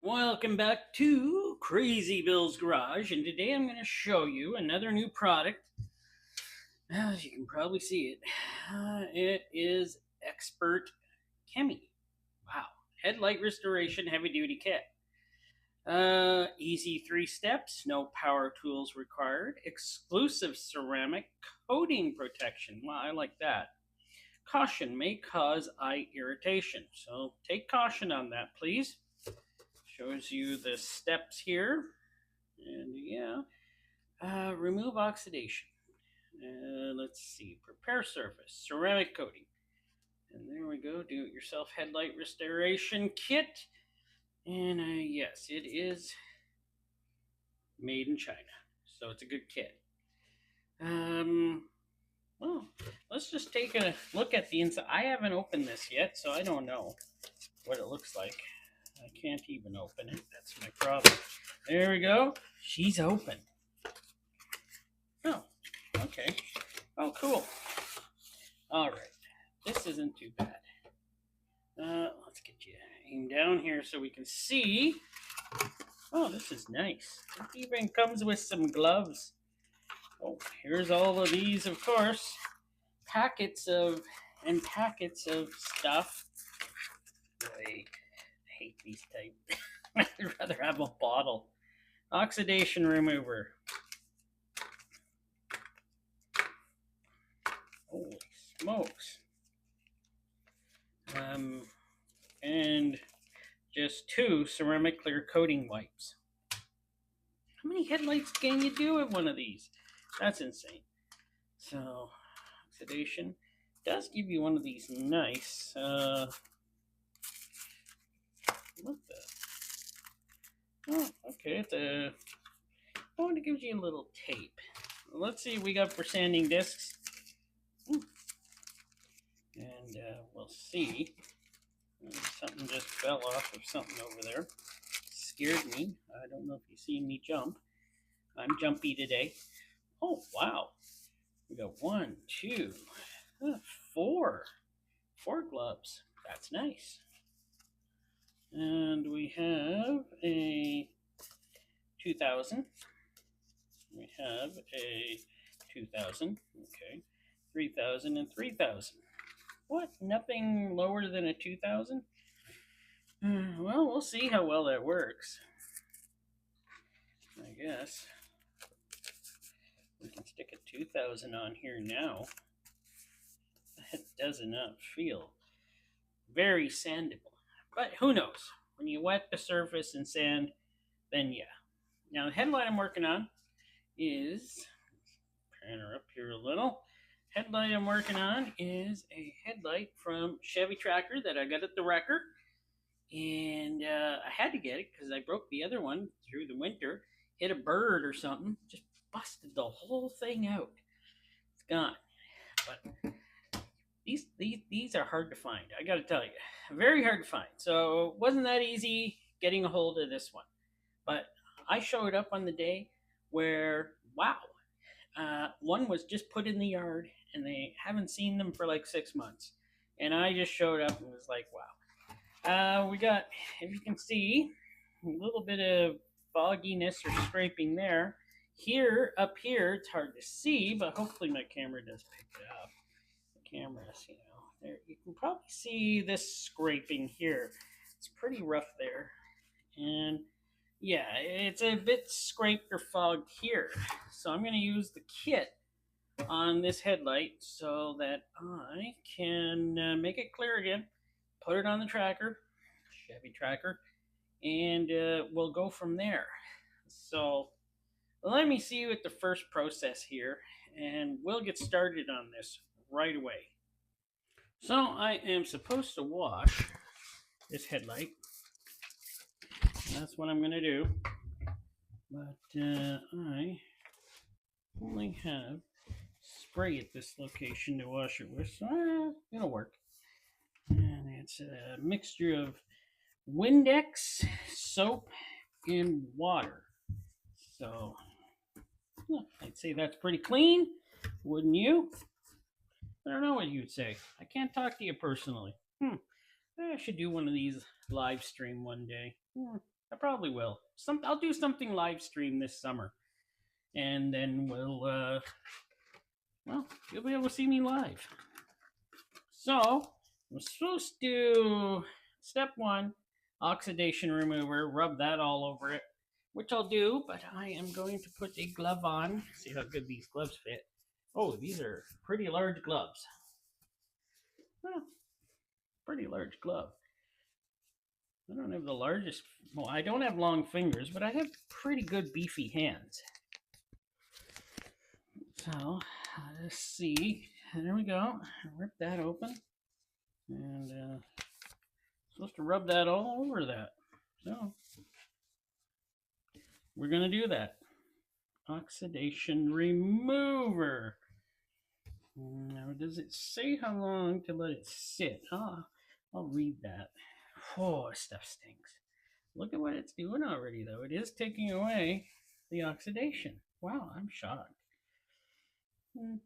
Welcome back to Crazy Bill's Garage, and today I'm going to show you another new product. As you can probably see it, it is ExpertCHEMY. Wow, Headlight Restoration Heavy Duty Kit. Easy 3 steps, no power tools required. Exclusive ceramic coating protection. Well, I like that. Caution may cause eye irritation, so take caution on that, please. Shows you the steps here, and yeah, remove oxidation. Let's see, prepare surface, ceramic coating, and there we go. Do-it-yourself headlight restoration kit, and yes, it is made in China, so it's a good kit. Well, let's just take a look at the inside. I haven't opened this yet, so I don't know what it looks like. I can't even open it. That's my problem. There we go. She's open. Oh, okay. Oh, cool. All right. This isn't too bad. Let's get you aimed down here so we can see. Oh, this is nice. It even comes with some gloves. Oh, here's all of these, of course. Packets of stuff. Wait. I hate these type. I'd rather have a bottle. Oxidation remover. Holy smokes. And just 2 ceramic clear coating wipes. How many headlights can you do with one of these? That's insane. So, oxidation does give you one of these nice, what the? Oh, okay, it gives you a little tape. Let's see what we got for sanding discs. And we'll see. Something just fell off of something over there. Scared me. I don't know if you've seen me jump. I'm jumpy today. Oh, wow. We got 1, 2, 4. 4 gloves. That's nice. And we have a 2000. We have a 2000. Okay. 3000 and 3000. What? Nothing lower than a 2000? Well, we'll see how well that works. I guess. We can stick a 2000 on here now. That does not feel very sandable. But who knows? When you wet the surface and sand, then yeah. Now, the headlight I'm working on is, turn her up here a little. Headlight I'm working on is a headlight from Chevy Tracker that I got at the wrecker. And I had to get it because I broke the other one through the winter. Hit a bird or something. Just busted the whole thing out. It's gone. But these are hard to find. I got to tell you. Very hard to find. So it wasn't that easy getting a hold of this one. But I showed up on the day where, wow, one was just put in the yard and they haven't seen them for like 6 months. And I just showed up and was like, wow. We got, if you can see, a little bit of fogginess or scraping there. Here, up here, it's hard to see, but hopefully my camera does pick it up. The camera's, there. You can probably see this scraping here. It's pretty rough there. And yeah, it's a bit scraped or fogged here. So I'm going to use the kit on this headlight so that I can make it clear again, put it on the tracker, Chevy Tracker, and we'll go from there. So let me see you at the first process here, and we'll get started on this right away. So I am supposed to wash this headlight. That's what I'm going to do. But I only have spray at this location to wash it with, so it'll work. And it's a mixture of Windex, soap, and water. So I'd say that's pretty clean, wouldn't you? I don't know what you'd say. I can't talk to you personally. I should do one of these live stream one day. I probably will. I'll do something live stream this summer, and then well, you'll be able to see me live. So I'm supposed to step 1, oxidation remover, rub that all over it, which I'll do, but I am going to put a glove on. See how good these gloves fit. Oh, these are pretty large gloves. Well, pretty large glove. I don't have the largest, well, I don't have long fingers, but I have pretty good beefy hands. So, let's see. There we go. Rip that open. And supposed to rub that all over that. So, we're going to do that. Oxidation remover. Now, does it say how long to let it sit? I'll read that. Oh, stuff stinks. Look at what it's doing already, though. It is taking away the oxidation. Wow, I'm shocked.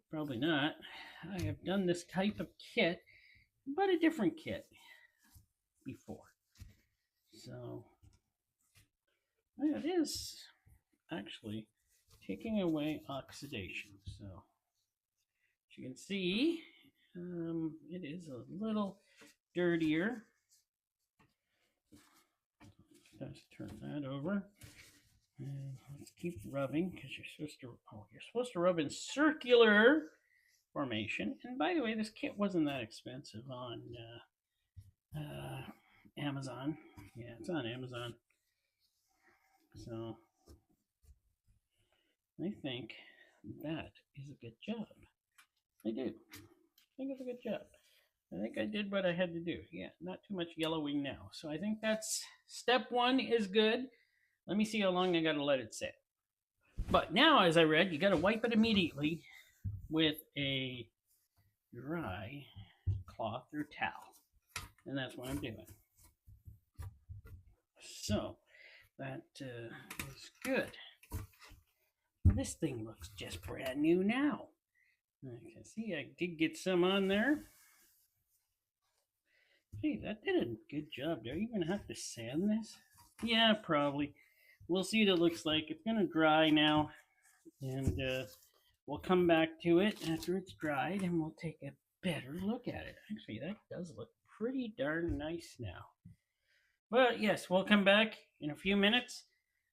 Probably not. I have done this type of kit, but a different kit before. So, yeah, it is actually taking away oxidation. So, as you can see, it is a little dirtier. Let's turn that over. And let's keep rubbing because you're supposed to rub in circular formation. And by the way, this kit wasn't that expensive on Amazon. Yeah, it's on Amazon. So I think that is a good job. I do. I think it's a good job. I think I did what I had to do. Yeah, not too much yellowing now. So I think that's step 1 is good. Let me see how long I got to let it sit. But now, as I read, you got to wipe it immediately with a dry cloth or towel. And that's what I'm doing. So that is good. This thing looks just brand new now. I can see I did get some on there. Hey, that did a good job. Do I even have to sand this? Yeah, probably. We'll see what it looks like. It's going to dry now. And we'll come back to it after it's dried and we'll take a better look at it. Actually, that does look pretty darn nice now. But yes, we'll come back in a few minutes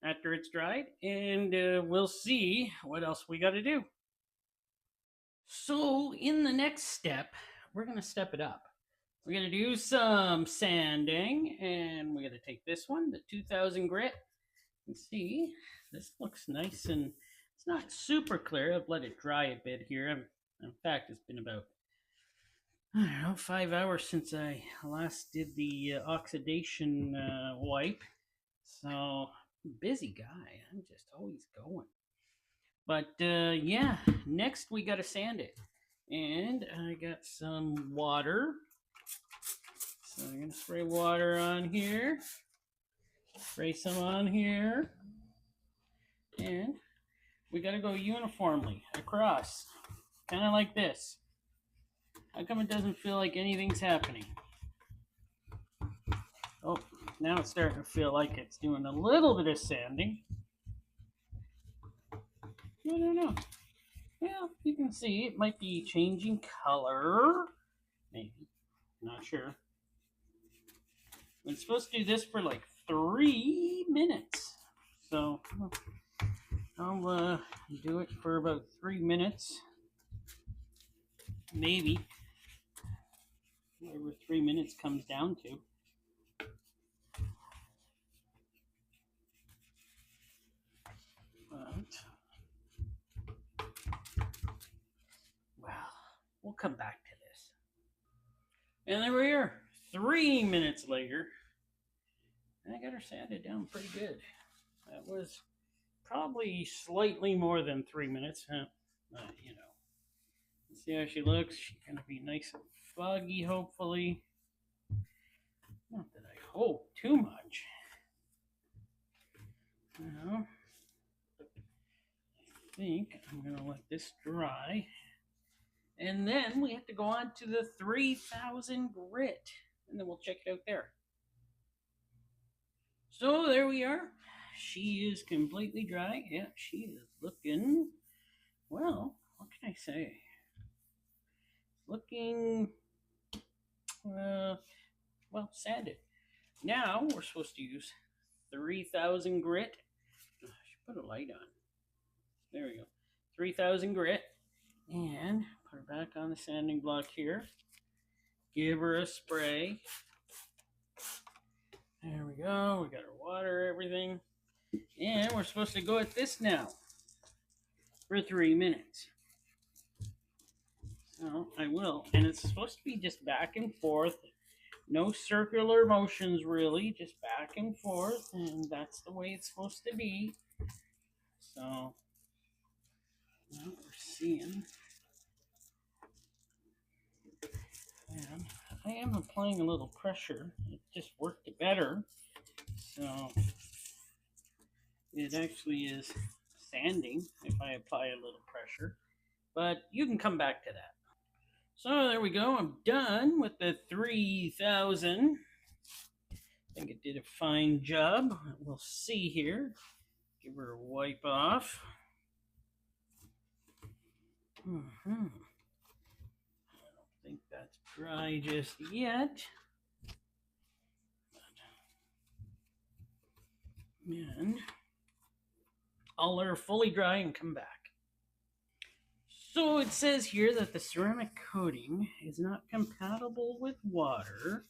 after it's dried and we'll see what else we got to do. So in the next step, we're going to step it up. We're going to do some sanding, and we're going to take this one, the 2000 grit, and see, this looks nice, and it's not super clear. I've let it dry a bit here. In fact, it's been about, I don't know, 5 hours since I last did the oxidation wipe. So, busy guy. I'm just always going. But yeah, next we got to sand it. And I got some water. So I'm going to spray water on here. Spray some on here. And we got to go uniformly across. Kind of like this. How come it doesn't feel like anything's happening? Oh, now it's starting to feel like it's doing a little bit of sanding. I don't know. Well, you can see it might be changing color. Maybe. Not sure. I'm supposed to do this for like 3 minutes. So I'll do it for about 3 minutes. Maybe. Whatever 3 minutes comes down to. But, well, we'll come back to this. And there we are. 3 minutes later. And I got her sanded down pretty good. That was probably slightly more than 3 minutes. You know. Let's see how she looks. She's going to be nice and foggy, hopefully. Not that I hope too much. Now, I think I'm going to let this dry. And then we have to go on to the 3000 grit. And then we'll check it out there. So there we are. She is completely dry. Yeah, she is looking, well, what can I say? Looking, well, sanded. Now we're supposed to use 3000 grit. I should put a light on. There we go. 3000 grit. And put her back on the sanding block here. Give her a spray. There we go. We got our water, everything. And we're supposed to go at this now for 3 minutes. So I will. And it's supposed to be just back and forth. No circular motions, really. Just back and forth. And that's the way it's supposed to be. So now we're seeing. And I am applying a little pressure. It just worked better. So it actually is sanding if I apply a little pressure. But you can come back to that. So there we go. I'm done with the 3000. I think it did a fine job. We'll see here. Give her a wipe off. I don't think that's dry just yet. And I'll let her fully dry and come back. So it says here that the ceramic coating is not compatible with water.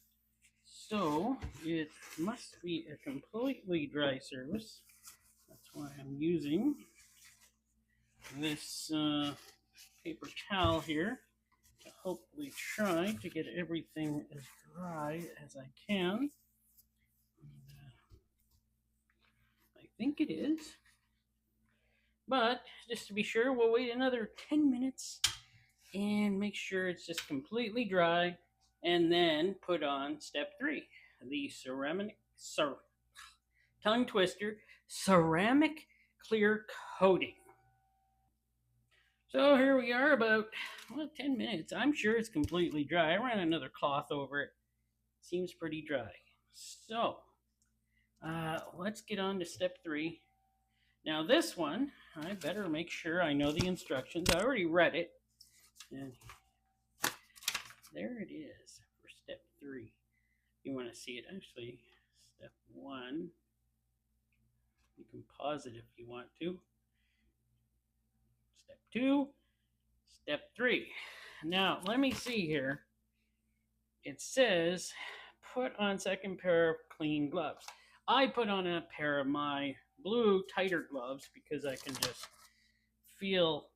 So it must be a completely dry surface. That's why I'm using this paper towel here to hopefully try to get everything as dry as I can. I think it is. But just to be sure, we'll wait another 10 minutes and make sure it's just completely dry, and then put on step 3, the tongue twister, ceramic clear coating. So here we are, about 10 minutes. I'm sure it's completely dry. I ran another cloth over it. Seems pretty dry. So let's get on to step 3. Now this one, I better make sure I know the instructions. I already read it. And there it is for step 3. You want to see it, actually, step 1. You can pause it if you want to. Step 2, step 3. Now, let me see here. It says, put on second pair of clean gloves. I put on a pair of my blue tighter gloves because I can just feel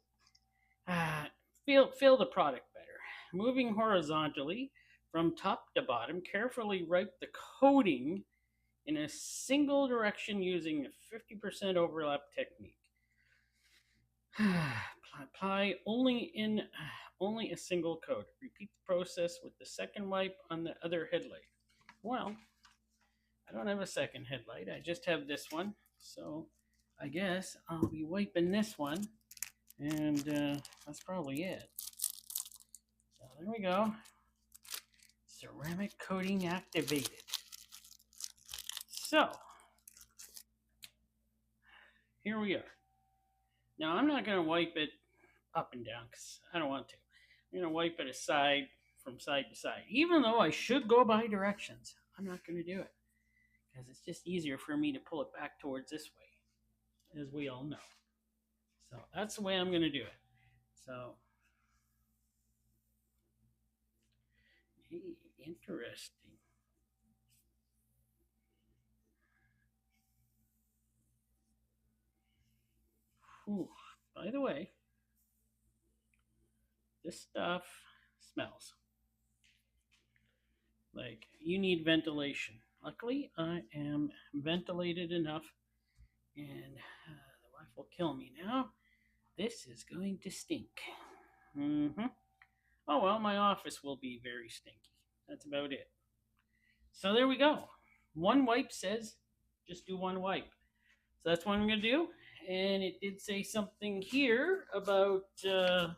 the product better. Moving horizontally from top to bottom, carefully write the coating in a single direction using a 50% overlap technique. Apply only a single coat. Repeat the process with the second wipe on the other headlight. Well, I don't have a second headlight. I just have this one. So I guess I'll be wiping this one. And that's probably it. So there we go. Ceramic coating activated. So here we are. Now I'm not going to wipe it up and down because I don't want to. I'm going to wipe it aside from side to side. Even though I should go by directions, I'm not going to do it because it's just easier for me to pull it back towards this way, as we all know. So that's the way I'm going to do it. So, hey, interesting. Whew. By the way, this stuff smells like you need ventilation. Luckily, I am ventilated enough, and the wife will kill me now. This is going to stink. Oh well, my office will be very stinky. That's about it. So there we go. One wipe says just do one wipe. So that's what I'm going to do. And it did say something here about the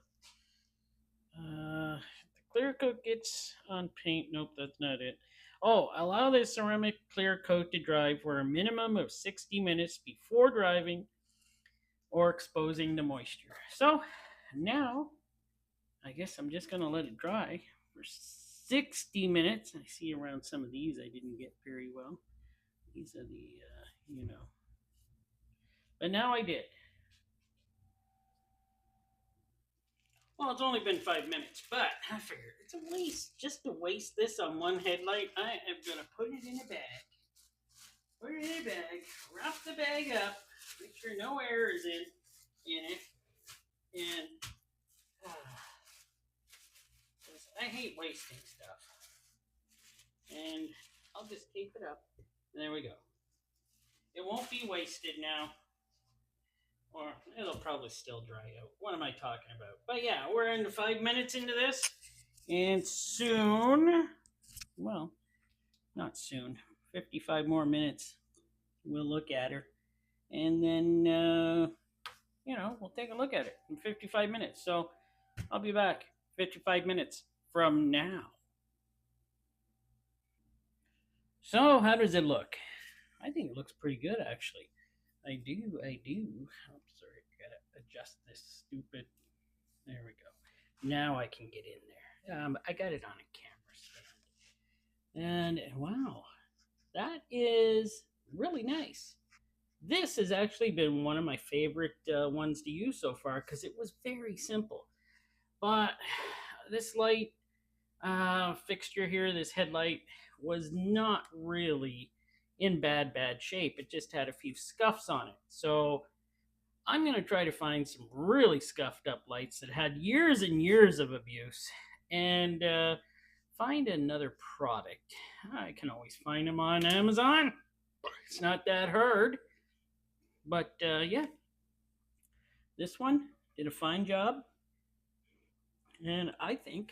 clear coat gets on paint. Nope, that's not it. Oh, allow the ceramic clear coat to dry for a minimum of 60 minutes before driving or exposing the moisture. So now I guess I'm just going to let it dry for 60 minutes. I see around some of these I didn't get very well. These are the, but now I did. Well, it's only been 5 minutes, but I figured it's a waste just to waste this on one headlight. I am going to put it in a bag. Put it in a bag, wrap the bag up, make sure no air is in it, and I hate wasting stuff. And I'll just tape it up. And there we go. It won't be wasted now. Or it'll probably still dry out. What am I talking about? But yeah, we're into 5 minutes into this. And soon, well, not soon, 55 more minutes, we'll look at her. And then, we'll take a look at it in 55 minutes. So I'll be back 55 minutes from now. So how does it look? I think it looks pretty good, actually. I do. I'm sorry, I gotta adjust this stupid. There we go. Now I can get in there. I got it on a camera stand. And wow, that is really nice. This has actually been one of my favorite ones to use so far because it was very simple. But this light fixture here, this headlight, was not really in bad shape. It just had a few scuffs on it. So I'm going to try to find some really scuffed up lights that had years and years of abuse and find another product. I can always find them on Amazon. It's not that hard. But yeah, this one did a fine job. And I think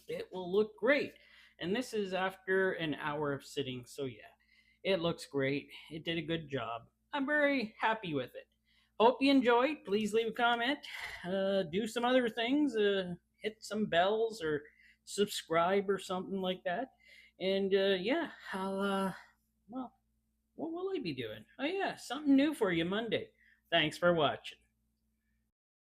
it will look great. And this is after an hour of sitting. So yeah, it looks great. It did a good job. I'm very happy with it. Hope you enjoyed. Please leave a comment. Do some other things. Hit some bells or subscribe or something like that. And yeah, I'll, well, what will I be doing? Oh yeah, something new for you Monday. Thanks for watching.